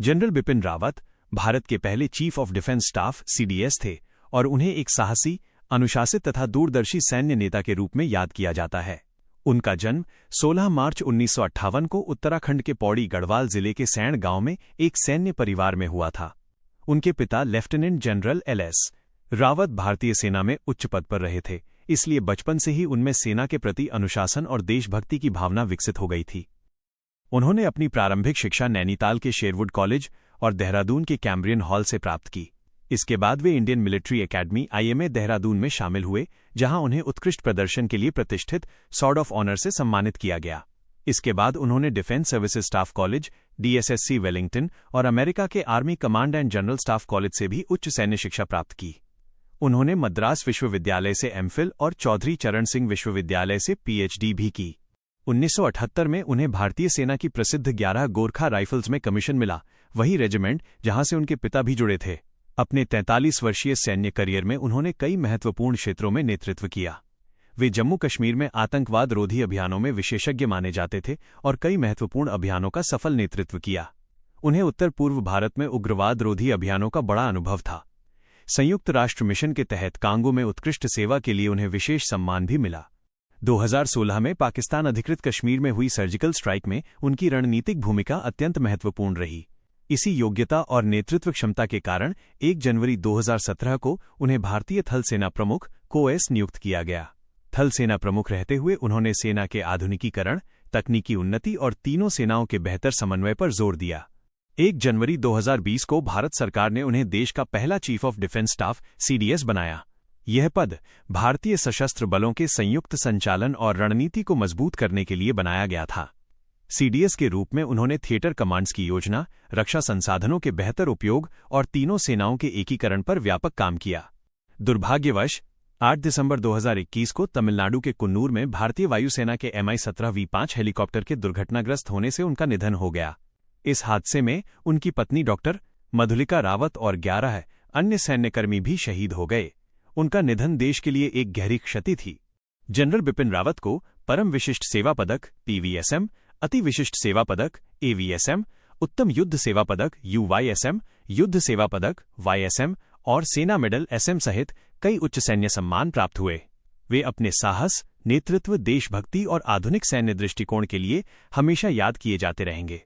General Bipin Rawat Bharat के पहले chief of defence staff (CDS) थे और उन्हें एक साहसी, अनुशासित तथा दूरदर्शी सैन्य नेता के रूप में याद किया जाता है। उनका जन्म 16 मार्च 1958 को उत्तराखंड के पौड़ी गढ़वाल जिले के सैण गांव में एक सैन्य परिवार में हुआ था। उनके पिता लेफ्टिनेंट जनरल एल.एस. रावत भारतीय सेना में उच्च पद पर रहे थे, इसलिए बचपन से ही उनमें सेना के प्रति अनुशासन और देशभक्ति की भावना विकसित हो गई थी। उन्होंने अपनी प्रारंभिक शिक्षा नैनीताल के शेरवुड कॉलेज और देहरादून के कैम्ब्रियन हॉल से प्राप्त की। इसके बाद वे Indian Military Academy (IMA) Dehradun में शामिल हुए, जहां उन्हें उत्कृष्ट प्रदर्शन के लिए प्रतिष्ठित सॉर्ड ऑफ ऑनर से सम्मानित किया गया। इसके बाद उन्होंने defence services staff college (DSSC) Wellington और अमेरिका के army command and general staff college से भी उच्च सैन्य शिक्षा प्राप्त की। उन्होंने मद्रास विश्वविद्यालय से MPhil और चौधरी चरण सिंह विश्वविद्यालय से PhD भी की। 1978 में उन्हें भारतीय सेना की प्रसिद्ध 11 गोरखा राइफल्स में कमीशन मिला, वही रेजिमेंट जहां से उनके पिता भी जुड़े थे। अपने 43 वर्षीय सैन्य करियर में उन्होंने कई महत्वपूर्ण क्षेत्रों में नेतृत्व किया। वे जम्मू कश्मीर में आतंकवाद रोधी अभियानों में विशेषज्ञ माने जाते थे और कई महत्वपूर्ण अभियानों का सफल नेतृत्व किया। उन्हें उत्तर पूर्व भारत में उग्रवाद रोधी अभियानों का बड़ा अनुभव था। संयुक्त राष्ट्र मिशन के तहत कांगो में उत्कृष्ट सेवा के लिए उन्हें विशेष सम्मान भी मिला। 2016 में पाकिस्तान अधिकृत कश्मीर में हुई सर्जिकल स्ट्राइक में उनकी रणनीतिक भूमिका अत्यंत महत्वपूर्ण रही। इसी योग्यता और नेतृत्व क्षमता के कारण 1 जनवरी 2017 को उन्हें भारतीय थल सेना प्रमुख (COS) नियुक्त किया गया। थल सेना प्रमुख रहते हुए उन्होंने सेना के आधुनिकीकरण, तकनीकी उन्नति और तीनों सेनाओं के बेहतर समन्वय पर जोर दिया। 1 जनवरी 2020 को भारत सरकार ने उन्हें देश का पहला chief of defence staff (CDS) बनाया। यह पद भारतीय सशस्त्र बलों के संयुक्त संचालन और रणनीति को मजबूत करने के लिए बनाया गया था। CDS के रूप में उन्होंने थिएटर कमांड्स की योजना, रक्षा संसाधनों के बेहतर उपयोग और तीनों सेनाओं के एकीकरण पर व्यापक काम किया। दुर्भाग्यवश 8 दिसंबर 2021 को तमिलनाडु के कुन्नूर में भारतीय वायुसेना के Mi-17 V5 हेलीकॉप्टर के दुर्घटनाग्रस्त होने से उनका निधन हो गया। इस हादसे में उनकी पत्नी डॉक्टर मधुलिका रावत और 11 अन्य सैन्यकर्मी भी शहीद हो गए। उनका निधन देश के लिए एक गहरी क्षति थी। जनरल बिपिन रावत को परम विशिष्ट सेवा पदक (PVSM), अति विशिष्ट सेवा पदक (AVSM), उत्तम युद्ध सेवा पदक (UYSM), युद्ध सेवा पदक (YSM) और सेना मेडल (SM) सहित कई उच्च सैन्य सम्मान प्राप्त हुए। वे अपने साहस, नेतृत्व, देशभक्ति और आधुनिक सैन्य दृष्टिकोण के लिए हमेशा याद किए जाते रहेंगे।